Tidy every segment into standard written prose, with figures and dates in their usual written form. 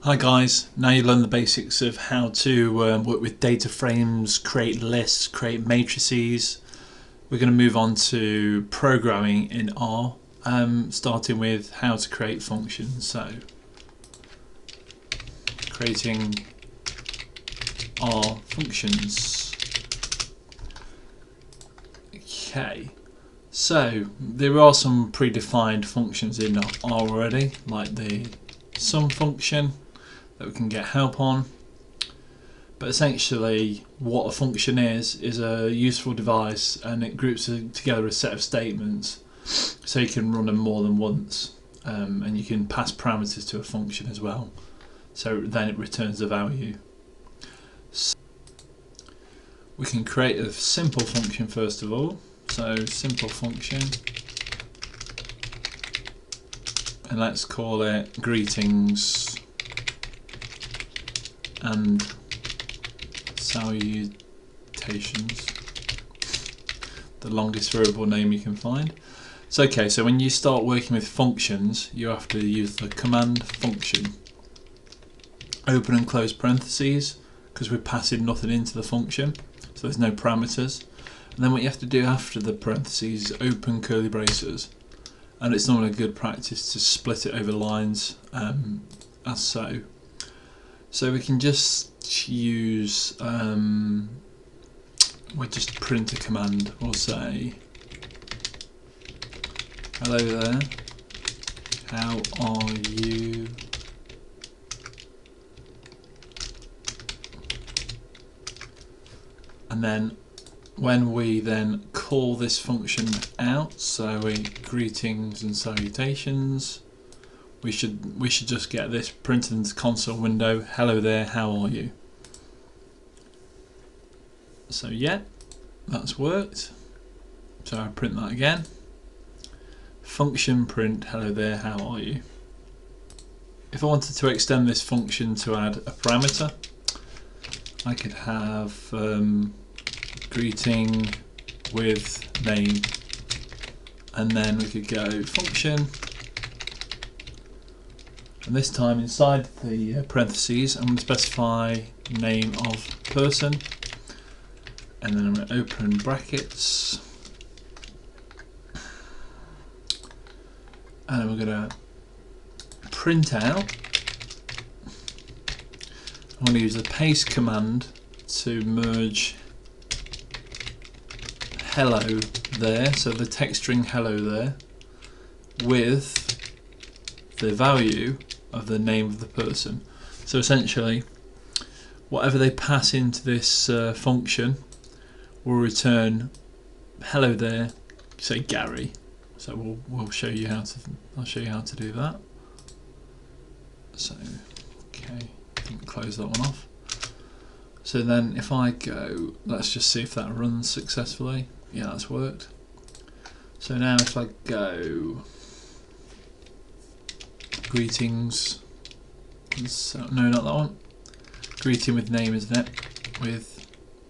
Hi guys, now you learn the basics of how to work with data frames, create lists, create matrices. We're going to move on to programming in R, starting with how to create functions. So, creating R functions. Okay, so there are some predefined functions in R already, like the sum function that we can get help on, but essentially what a function is a useful device, and it groups together a set of statements so you can run them more than once, and you can pass parameters to a function as well, so then it returns a value. So we can create a simple function first of all, so simple function, and let's call it greetings and salutations, the longest variable name you can find. So okay, so when you start working with functions, you have to use the command function, open and close parentheses, because we're passing nothing into the function, so there's no parameters. And then what you have to do after the parentheses is open curly braces, and it's normally a good practice to split it over lines, as so. So we can just use, we'll just print a command. We'll say, hello there, how are you? And then when we then call this function out, so greetings and salutations, we should just get this printed into the console window. Hello there, how are you? So yeah, that's worked. So I print that again. Function print hello there, how are you? If I wanted to extend this function to add a parameter, I could have greeting with name, and then we could go function. And this time inside the parentheses I'm going to specify name of person, and then I'm going to open brackets, and then we're going to print out. I'm going to use the paste command to merge hello there, so the text string hello there, with the value of the name of the person. So essentially whatever they pass into this function will return hello there, say Gary. So we'll show you how to, I'll show you how to do that. So okay, close that one off. So then if I go, let's just see if that runs successfully. Yeah, that's worked. So now if I go greetings, so, no, not that one, greeting with name, isn't it, with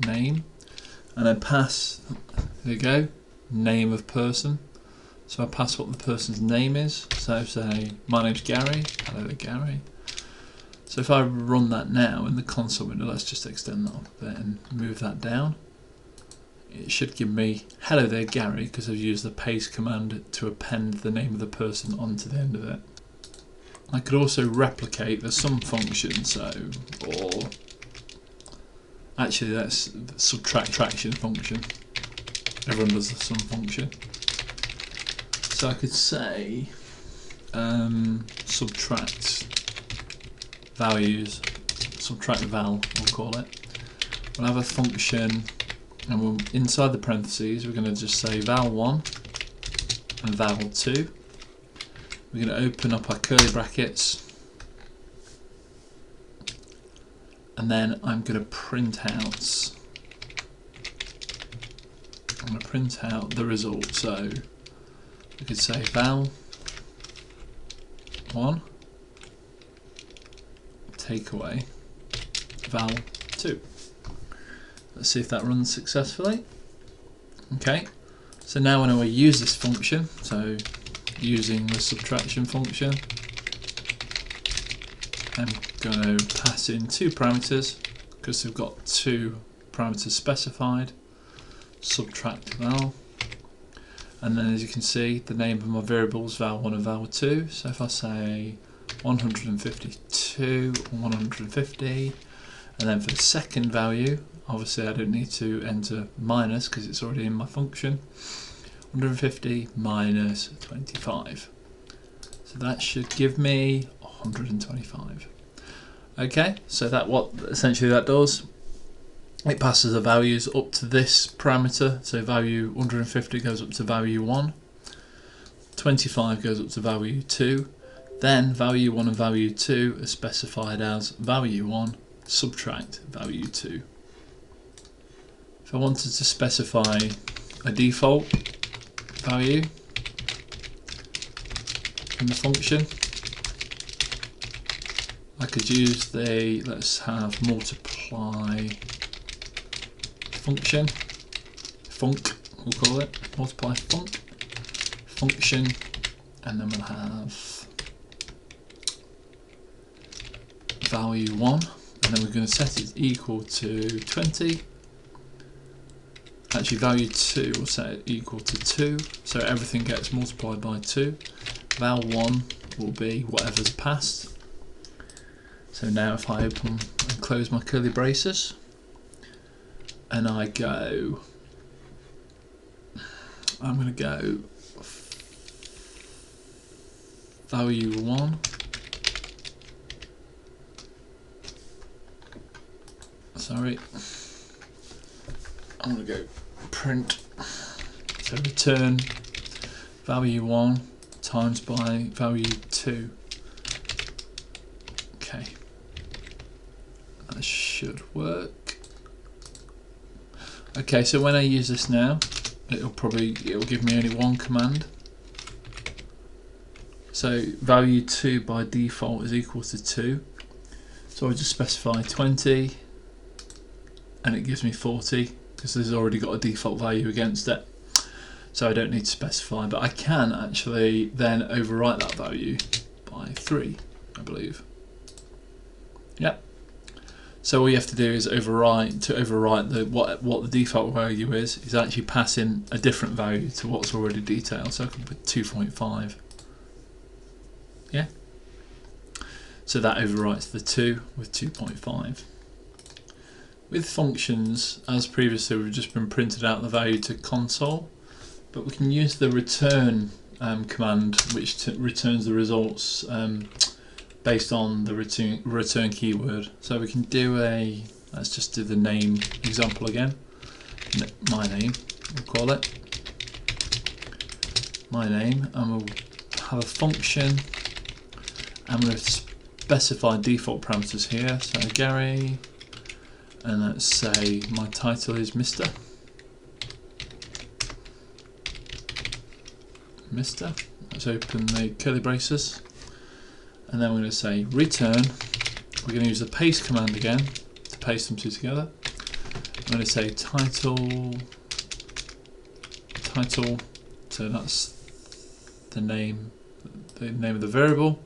name, and then pass, there you go, name of person. So I pass what the person's name is, so say my name's Gary, hello Gary. So if I run that now in the console window, let's just extend that a bit and move that down. It should give me hello there Gary, because I've used the paste command to append the name of the person onto the end of it. I could also replicate the sum function, so, or actually that's the subtraction function. Everyone does the sum function. So I could say subtract values, subtract val we'll call it. We'll have a function, and we'll, inside the parentheses we're going to just say val1 and val2. We're going to open up our curly brackets, and then I'm going to print out, the result. So we could say val1 take away val2. Let's see if that runs successfully. Okay, so now when I use this function, so using the subtraction function, I'm going to pass in two parameters because we've got two parameters specified. Subtract val, and then as you can see, the name of my variables val1 and val2. So if I say 152 and 150, and then for the second value, obviously I don't need to enter minus because it's already in my function. 150 minus 25. So that should give me 125. Okay, so that what essentially that does. It passes the values up to this parameter, so value 150 goes up to value 1, 25 goes up to value 2, then value 1 and value 2 are specified as value 1, subtract value 2. If I wanted to specify a default value in the function, I could use the, let's have multiply function, func we'll call it, multiply func function, and then we'll have value 1, and then we're going to set it equal to 20. Actually value 2 will set it equal to 2, so everything gets multiplied by 2. Val 1 will be whatever's passed. So now if I open and close my curly braces, and I go, I'm going to go value 1, sorry, I'm going to go print, so return value 1 times by value 2. Okay, that should work. Okay, so when I use this now, it'll give me only one command. So value 2 by default is equal to 2. So I just specify 20 and it gives me 40 because there's already got a default value against it. So I don't need to specify, but I can actually then overwrite that value by 3, I believe. Yep. So all you have to do is overwrite the what the default value is actually pass in a different value to what's already detailed. So I can put 2.5. Yeah. So that overwrites the 2 with 2.5. With functions, as previously, we've just been printed out the value to console, but we can use the return command, which returns the results based on the return keyword. So we can do let's just do the name example again. My name, we'll call it my name, and we'll have a function, and we'll specify default parameters here. So Gary, and let's say my title is Mr. Let's open the curly braces. And then we're going to say return. We're going to use the paste command again to paste them two together. I'm going to say title, so that's the name of the variable.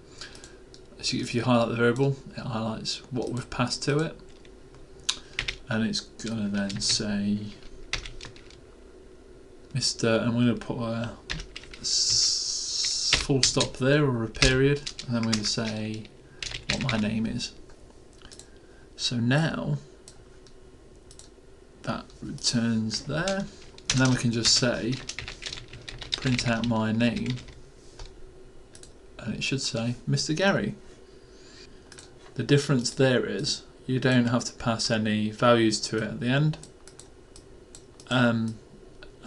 So if you highlight the variable, it highlights what we've passed to it, and it's going to then say Mr. and we're going to put a full stop there or a period, and then we're going to say what my name is. So now that returns there, and then we can just say print out my name, and it should say Mr. Gary. The difference there is you don't have to pass any values to it at the end, and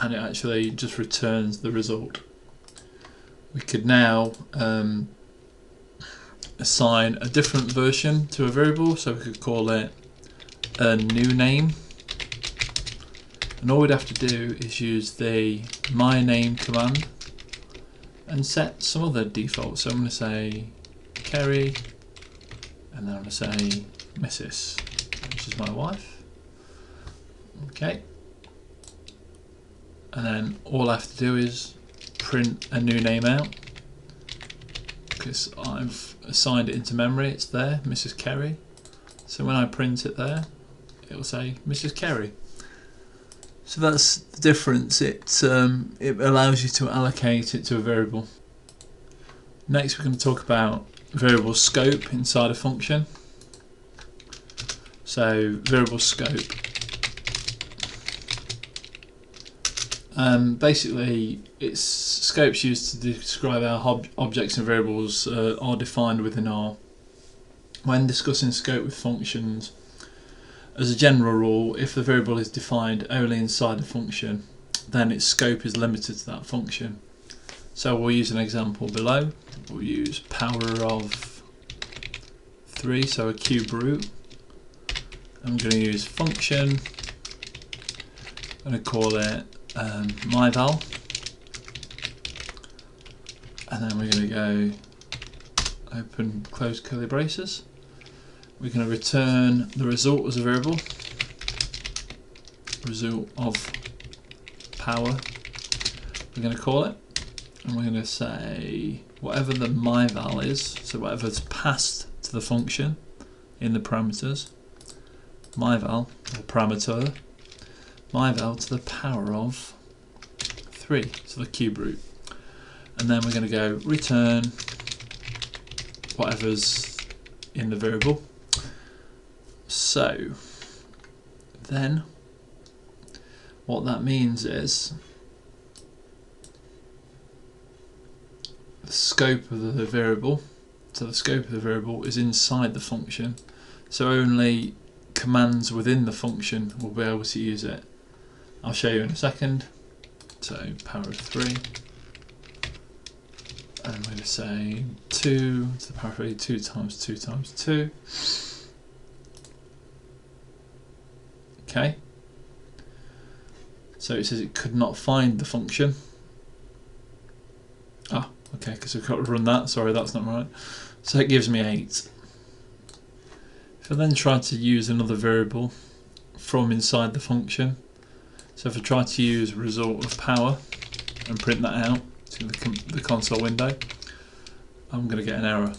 it actually just returns the result. We could now assign a different version to a variable, so we could call it a new name, and all we'd have to do is use the my name command and set some other default. So I'm going to say Kerry, and then I'm going to say Mrs., which is my wife. Okay, and then all I have to do is print a new name out, because I've assigned it into memory. It's there, Mrs. Kerry. So when I print it there, it will say Mrs. Kerry. So that's the difference. It allows you to allocate it to a variable. Next we're going to talk about variable scope inside a function. So variable scope. Basically, it's scopes used to describe how objects and variables are defined within R. When discussing scope with functions, as a general rule, if the variable is defined only inside a function, then its scope is limited to that function. So we'll use an example below. We'll use power of 3, so a cube root. I'm going to use function. I'm going to call it myval, and then we're going to go open, close curly braces. We're going to return the result as a variable, result of power, we're going to call it, and we're going to say whatever the myval is, so whatever's passed to the function in the parameters, myval, or parameter, myval to the power of 3, so the cube root. And then we're going to go return whatever's in the variable. So then what that means is the scope of the variable, so the scope of the variable is inside the function, so only commands within the function will be able to use it. I'll show you in a second. So power of 3, and we're going to say 2 to the power of 3, 2 times 2 times 2. Okay, so it says it could not find the function. Ah, okay, because we've got to run that. Sorry, that's not right. So it gives me 8. If I then try to use another variable from inside the function, so if I try to use result of power and print that out to the console window, I'm going to get an error.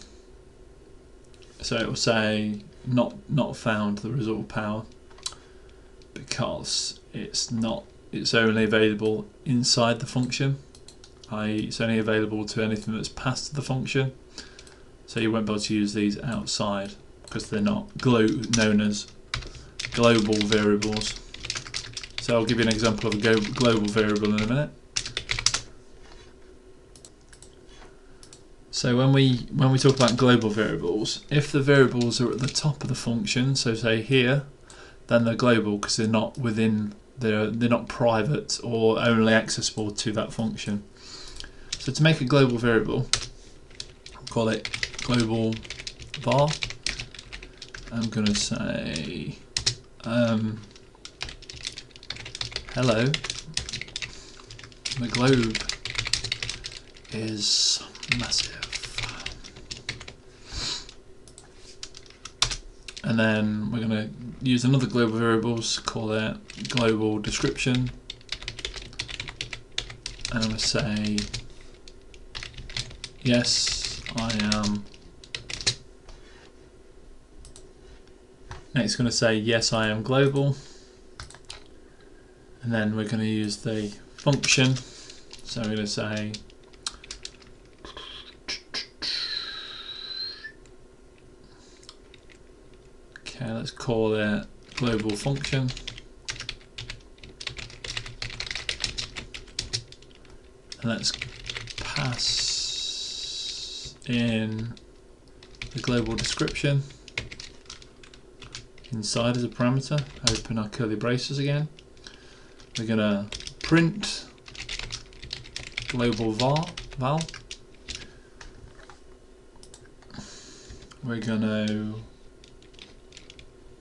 So it will say not found the result of power, because it's only available inside the function, i.e. it's only available to anything that's passed to the function, so you won't be able to use these outside because they're not known as global variables. So I'll give you an example of a global variable in a minute. So when we talk about global variables, if the variables are at the top of the function, so say here, then they're global because they're not within, they're not private or only accessible to that function. So to make a global variable, I'll call it global var. I'm going to say hello, the globe is massive. And then we're going to use another global variables, call it global description. And I'm going to say, yes, I am. Next, going to say, yes, I am global. And then we're going to use the function. So we're going to say, okay, let's call it global function. And let's pass in the global description inside as a parameter. Open our curly braces again. We're going to print global val. We're going to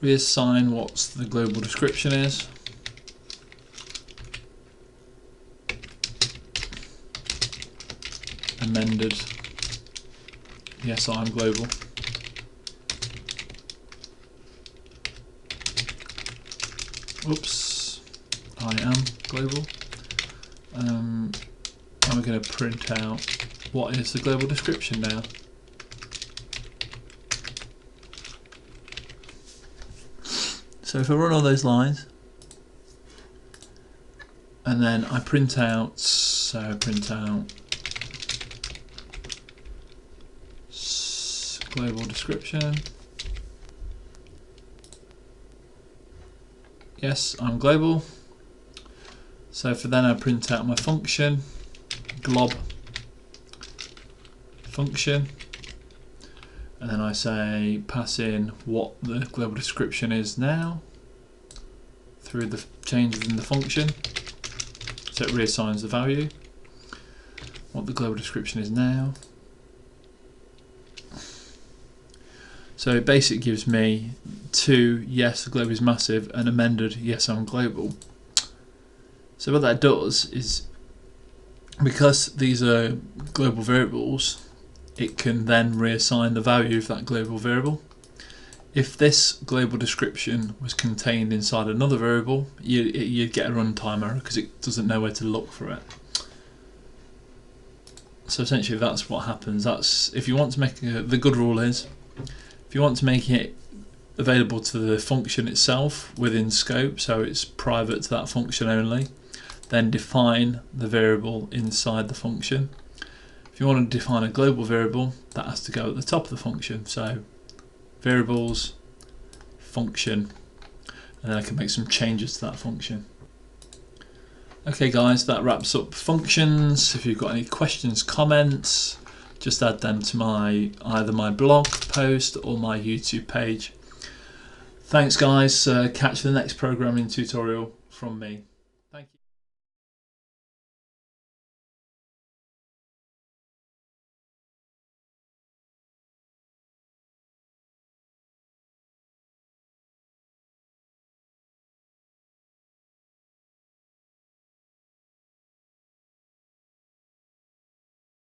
reassign what the global description is. Amended. Yes, I'm global. Oops, I am global. And we're going to print out what is the global description now. So if I run all those lines, and then I print out, so print out global description. Yes, I'm global. So for then I print out my function, glob function, and then I say pass in what the global description is now through the changes in the function. So it reassigns the value, what the global description is now. So it basically gives me 2 yes the globe is massive and amended yes I'm global. So what that does is, because these are global variables, it can then reassign the value of that global variable. If this global description was contained inside another variable, you'd get a runtime error because it doesn't know where to look for it. So essentially that's what happens. That's if you want to make the good rule is, if you want to make it available to the function itself within scope, so it's private to that function only, then define the variable inside the function. If you want to define a global variable, that has to go at the top of the function. So variables, function, and then I can make some changes to that function. Okay guys, that wraps up functions. If you've got any questions, comments, just add them to either my blog post or my YouTube page. Thanks guys, catch the next programming tutorial from me.